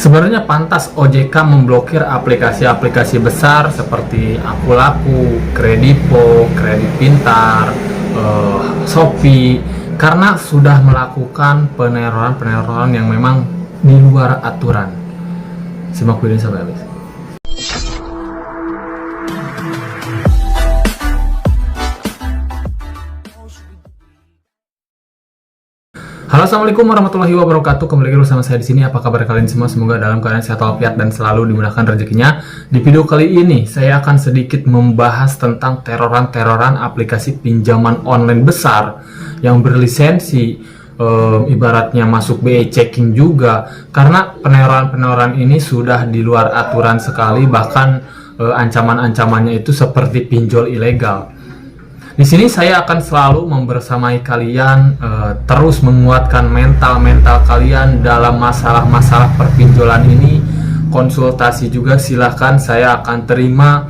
Sebenarnya pantas OJK memblokir aplikasi-aplikasi besar seperti Akulaku, Kredipo, Kredit Pintar, Shopee, karena sudah melakukan peneroran yang memang di luar aturan. Simak video ini sampai habis. Halo, assalamualaikum warahmatullahi wabarakatuh. Kembali lagi bersama saya di sini. Apa kabar kalian semua? Semoga dalam keadaan sehat walafiat dan selalu dimudahkan rezekinya. Di video kali ini saya akan sedikit membahas tentang teroran aplikasi pinjaman online besar yang berlisensi, ibaratnya masuk BE checking juga. Karena peneroran ini sudah di luar aturan sekali, bahkan ancaman-ancamannya itu seperti pinjol ilegal. Di sini saya akan selalu membersamai kalian, terus menguatkan mental kalian dalam masalah-masalah perpinjolan ini. Konsultasi juga silahkan, saya akan terima.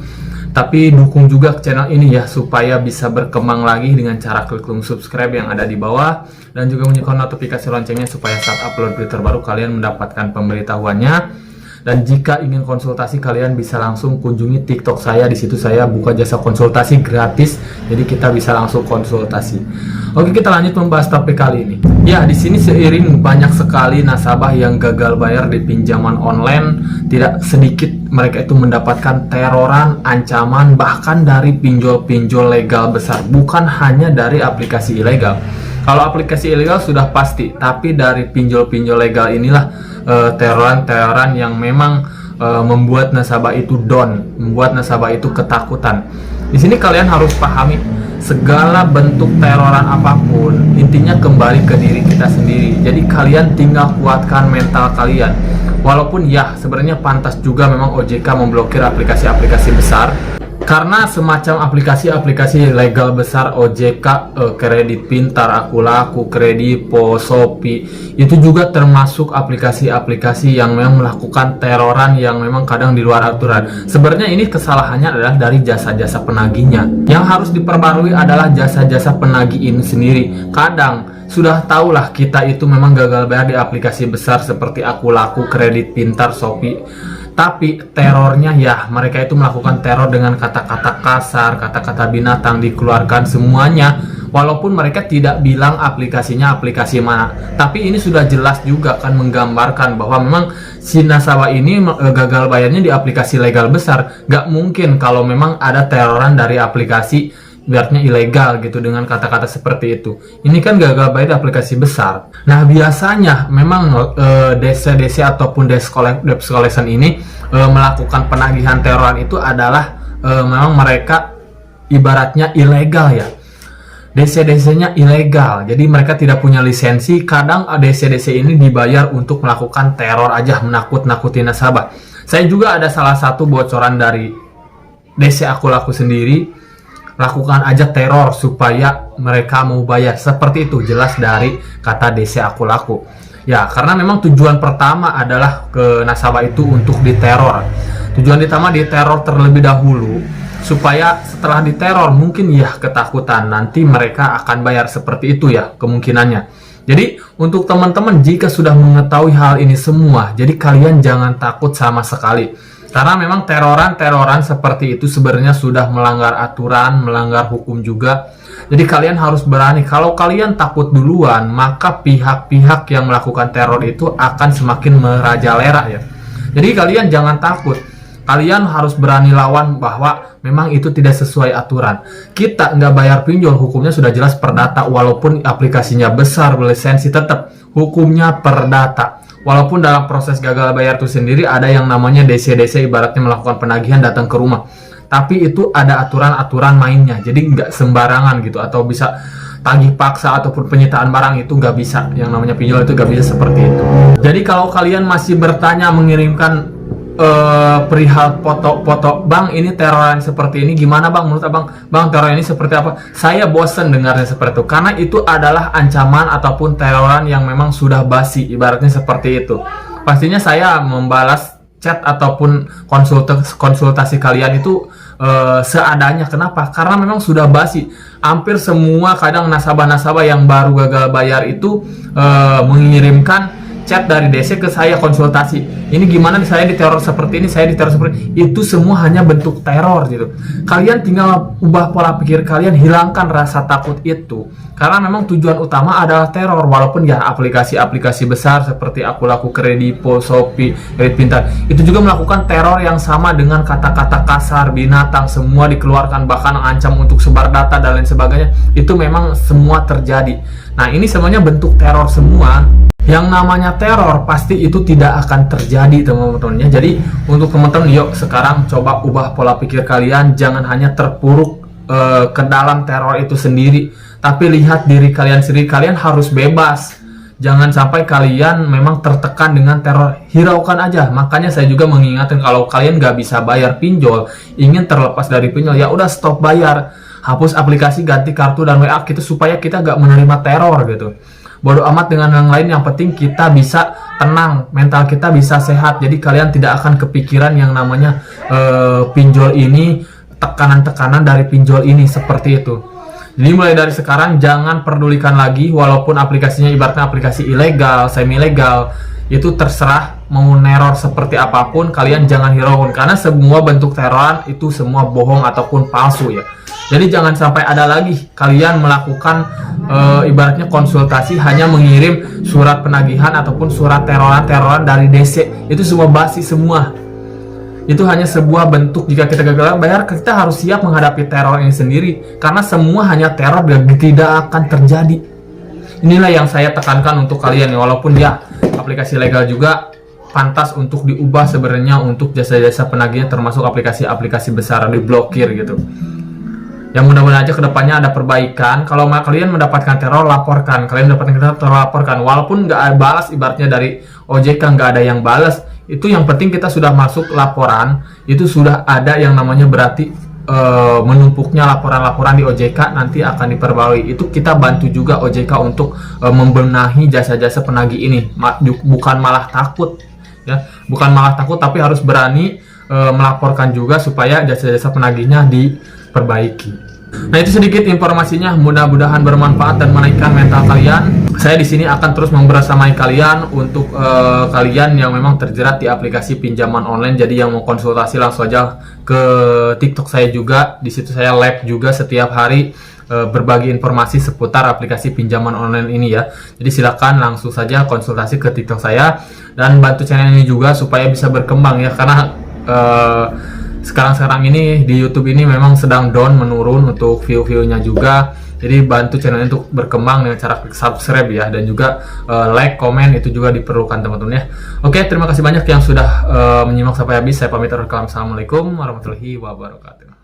Tapi dukung juga channel ini ya, supaya bisa berkembang lagi dengan cara klik link subscribe yang ada di bawah. Dan juga nyalakan notifikasi loncengnya supaya saat upload video terbaru kalian mendapatkan pemberitahuannya. Dan jika ingin konsultasi, kalian bisa langsung kunjungi TikTok saya. Di situ saya buka jasa konsultasi gratis, jadi kita bisa langsung konsultasi. Oke, kita lanjut membahas topik kali ini. Ya, di sini seiring banyak sekali nasabah yang gagal bayar di pinjaman online, tidak sedikit mereka itu mendapatkan teroran, ancaman, bahkan dari pinjol-pinjol legal besar, bukan hanya dari aplikasi ilegal. Kalau aplikasi ilegal sudah pasti, tapi dari pinjol-pinjol legal inilah teroran yang memang membuat nasabah itu down, membuat nasabah itu ketakutan. Di sini kalian harus pahami, segala bentuk teroran apapun intinya kembali ke diri kita sendiri. Jadi kalian tinggal kuatkan mental kalian. Walaupun ya sebenarnya pantas juga memang OJK memblokir aplikasi-aplikasi besar, karena semacam aplikasi-aplikasi legal besar OJK, Kredit Pintar, Akulaku, Kredipo, Shopee, itu juga termasuk aplikasi-aplikasi yang memang melakukan teroran yang memang kadang di luar aturan. Sebenarnya ini kesalahannya adalah dari jasa-jasa penagihnya. Yang harus diperbarui adalah jasa-jasa penagih ini sendiri. Kadang sudah tahulah kita itu memang gagal bayar di aplikasi besar seperti Akulaku, Kredit Pintar, Shopee. Tapi terornya ya, mereka itu melakukan teror dengan kata-kata kasar, kata-kata binatang dikeluarkan semuanya. Walaupun mereka tidak bilang aplikasinya aplikasi mana, tapi ini sudah jelas juga kan menggambarkan bahwa memang si nasabah ini gagal bayarnya di aplikasi legal besar. Gak mungkin kalau memang ada teroran dari aplikasi biarnya ilegal gitu dengan kata-kata seperti itu. Ini kan gagal bayar di aplikasi besar. Nah, biasanya memang DC ataupun debt collection ini melakukan penagihan teroran itu adalah memang mereka ibaratnya ilegal ya. DC-nya ilegal, jadi mereka tidak punya lisensi. Kadang DC ini dibayar untuk melakukan teror aja, menakut-nakuti nasabah. Saya juga ada salah satu bocoran dari DC Akulaku sendiri, lakukan aja teror supaya mereka mau bayar. Seperti itu, jelas dari kata DC Akulaku. Ya, karena memang tujuan pertama adalah ke nasabah itu untuk diteror. Tujuan utama diteror terlebih dahulu, supaya setelah diteror mungkin ya ketakutan, nanti mereka akan bayar. Seperti itu ya kemungkinannya. Jadi untuk teman-teman jika sudah mengetahui hal ini semua, jadi kalian jangan takut sama sekali. Karena memang teroran seperti itu sebenarnya sudah melanggar aturan, melanggar hukum juga. Jadi kalian harus berani. Kalau kalian takut duluan, maka pihak-pihak yang melakukan teror itu akan semakin merajalela ya. Jadi kalian jangan takut. Kalian harus berani lawan bahwa memang itu tidak sesuai aturan. Kita nggak bayar pinjol, hukumnya sudah jelas perdata. Walaupun aplikasinya besar, berlisensi, tetap hukumnya perdata. Walaupun dalam proses gagal bayar itu sendiri ada yang namanya DC, ibaratnya melakukan penagihan datang ke rumah. Tapi itu ada aturan-aturan mainnya. Jadi nggak sembarangan gitu, atau bisa tagih paksa ataupun penyitaan barang itu nggak bisa. Yang namanya pinjol itu nggak bisa seperti itu. Jadi kalau kalian masih bertanya mengirimkan perihal foto bang, ini teroran seperti ini gimana bang menurut bang teror ini seperti apa, saya bosen dengarnya seperti itu, karena itu adalah ancaman ataupun teroran yang memang sudah basi, ibaratnya seperti itu. Pastinya saya membalas chat ataupun konsultasi kalian itu seadanya. Kenapa? Karena memang sudah basi. Hampir semua kadang nasabah-nasabah yang baru gagal bayar itu mengirimkan chat dari DC ke saya konsultasi. Ini gimana nih, saya diteror seperti ini, saya diteror seperti ini. Itu semua hanya bentuk teror gitu. Kalian tinggal ubah pola pikir kalian, hilangkan rasa takut itu. Karena memang tujuan utama adalah teror. Walaupun ya aplikasi-aplikasi besar seperti Akulaku, Kredipo, Shopee, Kredit Pintar itu juga melakukan teror yang sama dengan kata-kata kasar, binatang, semua dikeluarkan, bahkan ancam untuk sebar data dan lain sebagainya. Itu memang semua terjadi. Nah, ini semuanya bentuk teror semua. Yang namanya teror pasti itu tidak akan terjadi, teman-teman ya. Jadi untuk teman-teman, yuk sekarang coba ubah pola pikir kalian, jangan hanya terpuruk ke dalam teror itu sendiri, tapi lihat diri kalian sendiri. Kalian harus bebas, jangan sampai kalian memang tertekan dengan teror. Hiraukan aja. Makanya saya juga mengingatkan, kalau kalian nggak bisa bayar pinjol, ingin terlepas dari pinjol, ya udah stop bayar, hapus aplikasi, ganti kartu dan WA gitu, supaya kita nggak menerima teror gitu. Bodoh amat dengan yang lain, yang penting kita bisa tenang, mental kita bisa sehat. Jadi kalian tidak akan kepikiran yang namanya pinjol ini, tekanan-tekanan dari pinjol ini, seperti itu. Jadi mulai dari sekarang jangan pedulikan lagi, walaupun aplikasinya ibaratnya aplikasi ilegal, semi ilegal, itu terserah mau neror seperti apapun, kalian jangan hiraukan, karena semua bentuk teroran itu semua bohong ataupun palsu ya. Jadi jangan sampai ada lagi kalian melakukan ibaratnya konsultasi hanya mengirim surat penagihan ataupun surat teroran dari DC. Itu semua basi semua. Itu hanya sebuah bentuk. Jika kita gagal bayar, kita harus siap menghadapi teror ini sendiri, karena semua hanya teror dan tidak akan terjadi. Inilah yang saya tekankan untuk kalian ya. Walaupun ya aplikasi legal juga pantas untuk diubah sebenarnya untuk jasa-jasa penagihnya, termasuk aplikasi-aplikasi besar diblokir gitu. Yang mudah-mudahan aja kedepannya ada perbaikan. Kalau kalian mendapatkan teror, laporkan. Kalian mendapatkan teror, laporkan. Walaupun nggak balas, ibaratnya dari OJK nggak ada yang balas, itu yang penting kita sudah masuk laporan, itu sudah ada yang namanya berarti menumpuknya laporan-laporan di OJK, nanti akan diperbarui. Itu kita bantu juga OJK untuk membenahi jasa-jasa penagih ini. Bukan malah takut ya, bukan malah takut, tapi harus berani melaporkan juga supaya jasa-jasa penagihnya diperbaiki. Nah, itu sedikit informasinya, mudah-mudahan bermanfaat dan menaikkan mental kalian. Saya di sini akan terus membersamai kalian untuk kalian yang memang terjerat di aplikasi pinjaman online. Jadi yang mau konsultasi langsung aja ke TikTok saya juga. Di situ saya live juga setiap hari berbagi informasi seputar aplikasi pinjaman online ini ya. Jadi silakan langsung saja konsultasi ke TikTok saya dan bantu channel ini juga supaya bisa berkembang ya, karena sekarang ini di YouTube ini memang sedang down, menurun untuk view-viewnya juga. Jadi bantu channel ini untuk berkembang dengan cara klik subscribe ya, dan juga like, komen itu juga diperlukan teman-teman ya. Oke, terima kasih banyak yang sudah menyimak sampai habis. Saya pamit. Assalamualaikum warahmatullahi wabarakatuh.